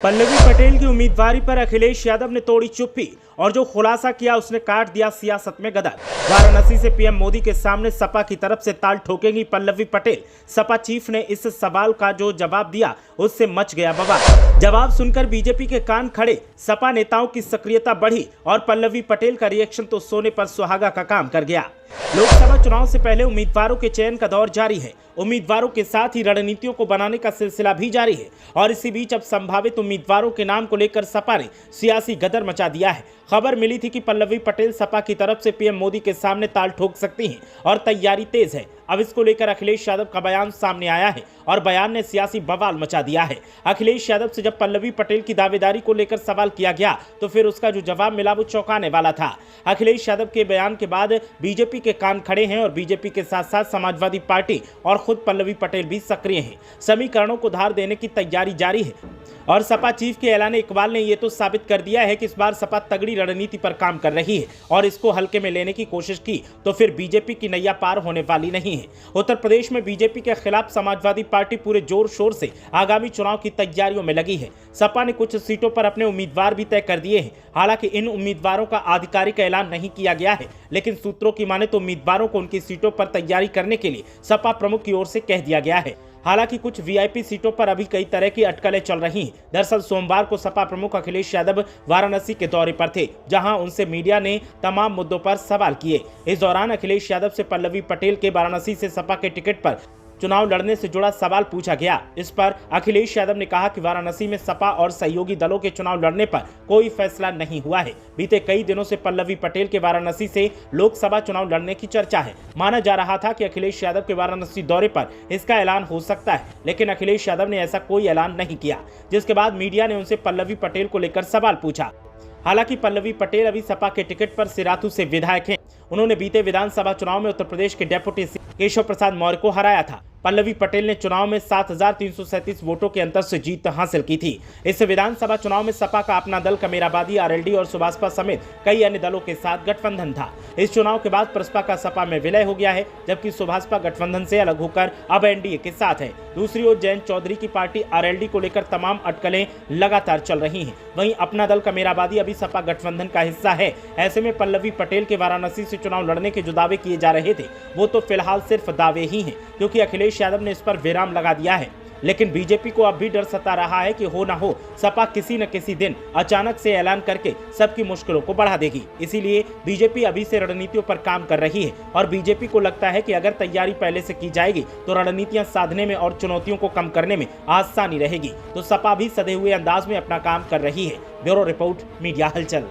पल्लवी पटेल की उम्मीदवारी पर अखिलेश यादव ने तोड़ी चुप्पी और जो खुलासा किया उसने काट दिया सियासत में गदर। वाराणसी से पीएम मोदी के सामने सपा की तरफ से ताल ठोकेंगी पल्लवी पटेल। सपा चीफ ने इस सवाल का जो जवाब दिया उससे मच गया बवाल। जवाब सुनकर बीजेपी के कान खड़े, सपा नेताओं की सक्रियता बढ़ी और पल्लवी पटेल का रिएक्शन तो सोने पर सुहागा का काम कर गया। लोकसभा चुनाव से पहले उम्मीदवारों के चयन का दौर जारी है। उम्मीदवारों के साथ ही रणनीतियों को बनाने का सिलसिला भी जारी है और इसी बीच अब संभावित उम्मीदवारों के नाम को लेकर सपा ने सियासी गदर मचा दिया है। खबर मिली थी कि पल्लवी पटेल सपा की तरफ से पीएम मोदी के सामने ताल ठोक सकती हैं और तैयारी तेज है। अब इसको लेकर अखिलेश यादव का बयान सामने आया है और बयान ने सियासी बवाल मचा दिया है। अखिलेश यादव से जब पल्लवी पटेल की दावेदारी को लेकर सवाल किया गया तो फिर उसका जो जवाब मिला वो चौंकाने वाला था। अखिलेश यादव के बयान के बाद बीजेपी के कान खड़े हैं और बीजेपी के साथ साथ समाजवादी पार्टी और खुद पल्लवी पटेल भी सक्रिय हैं। समीकरणों को धार देने की तैयारी जारी है और सपा चीफ के ऐलान इकबाल ने यह तो साबित कर दिया है कि इस बार सपा तगड़ी रणनीति पर काम कर रही है और इसको हल्के में लेने की कोशिश की तो फिर बीजेपी की नैया पार होने वाली नहीं है। उत्तर प्रदेश में बीजेपी के खिलाफ समाजवादी पार्टी पूरे जोर शोर से आगामी चुनाव की तैयारियों में लगी है। सपा ने कुछ सीटों पर अपने उम्मीदवार भी तय कर दिए हैं। हालांकि इन उम्मीदवारों का आधिकारिक ऐलान नहीं किया गया है, लेकिन सूत्रों की माने तो उम्मीदवारों को उनकी सीटों पर तैयारी करने के लिए सपा प्रमुख की ओर से कह दिया गया है। हालांकि कुछ वीआईपी सीटों पर अभी कई तरह की अटकलें चल रही हैं। दरअसल सोमवार को सपा प्रमुख अखिलेश यादव वाराणसी के दौरे पर थे, जहां उनसे मीडिया ने तमाम मुद्दों पर सवाल किए। इस दौरान अखिलेश यादव से पल्लवी पटेल के वाराणसी से सपा के टिकट पर चुनाव लड़ने से जुड़ा सवाल पूछा गया। इस पर अखिलेश यादव ने कहा कि वाराणसी में सपा और सहयोगी दलों के चुनाव लड़ने पर कोई फैसला नहीं हुआ है। बीते कई दिनों से पल्लवी पटेल के वाराणसी से लोकसभा चुनाव लड़ने की चर्चा है। माना जा रहा था कि अखिलेश यादव के वाराणसी दौरे पर इसका ऐलान हो सकता है, लेकिन अखिलेश यादव ने ऐसा कोई ऐलान नहीं किया, जिसके बाद मीडिया ने उनसे पल्लवी पटेल को लेकर सवाल पूछा। हालांकि पल्लवी पटेल अभी सपा के टिकट पर सिराथू से विधायक हैं। उन्होंने बीते विधानसभा चुनाव में उत्तर प्रदेश के डेप्यूटी केशव प्रसाद मौर्य को हराया था। पल्लवी पटेल ने चुनाव में 7,337 वोटों के अंतर से जीत हासिल की थी। इस विधानसभा चुनाव में सपा का अपना दल कमेराबादी, आरएलडी और सुभाषपा समेत कई अन्य दलों के साथ गठबंधन था। इस चुनाव के बाद प्रसपा का सपा में विलय हो गया है, जबकि सुभाषपा गठबंधन से अलग होकर अब एनडीए के साथ है। दूसरी ओर जयंत चौधरी की पार्टी आरएलडी को लेकर तमाम अटकलें लगातार चल रही हैं। वहीं अपना दल कमेराबादी अभी सपा गठबंधन का हिस्सा है। ऐसे में पल्लवी पटेल के वाराणसी से चुनाव लड़ने के जो दावे किए जा रहे थे वो तो फिलहाल सिर्फ दावे ही हैं, क्योंकि अखिलेश यादव ने इस पर विराम लगा दिया है। लेकिन बीजेपी को अब भी डर सता रहा है कि हो ना हो सपा किसी न किसी दिन अचानक से ऐलान करके सबकी मुश्किलों को बढ़ा देगी। इसीलिए बीजेपी अभी से रणनीतियों पर काम कर रही है और बीजेपी को लगता है कि अगर तैयारी पहले से की जाएगी तो रणनीतियां साधने में और चुनौतियों को कम करने में आसानी रहेगी। तो सपा भी सधे हुए अंदाज में अपना काम कर रही है। ब्यूरो रिपोर्ट, मीडिया हलचल।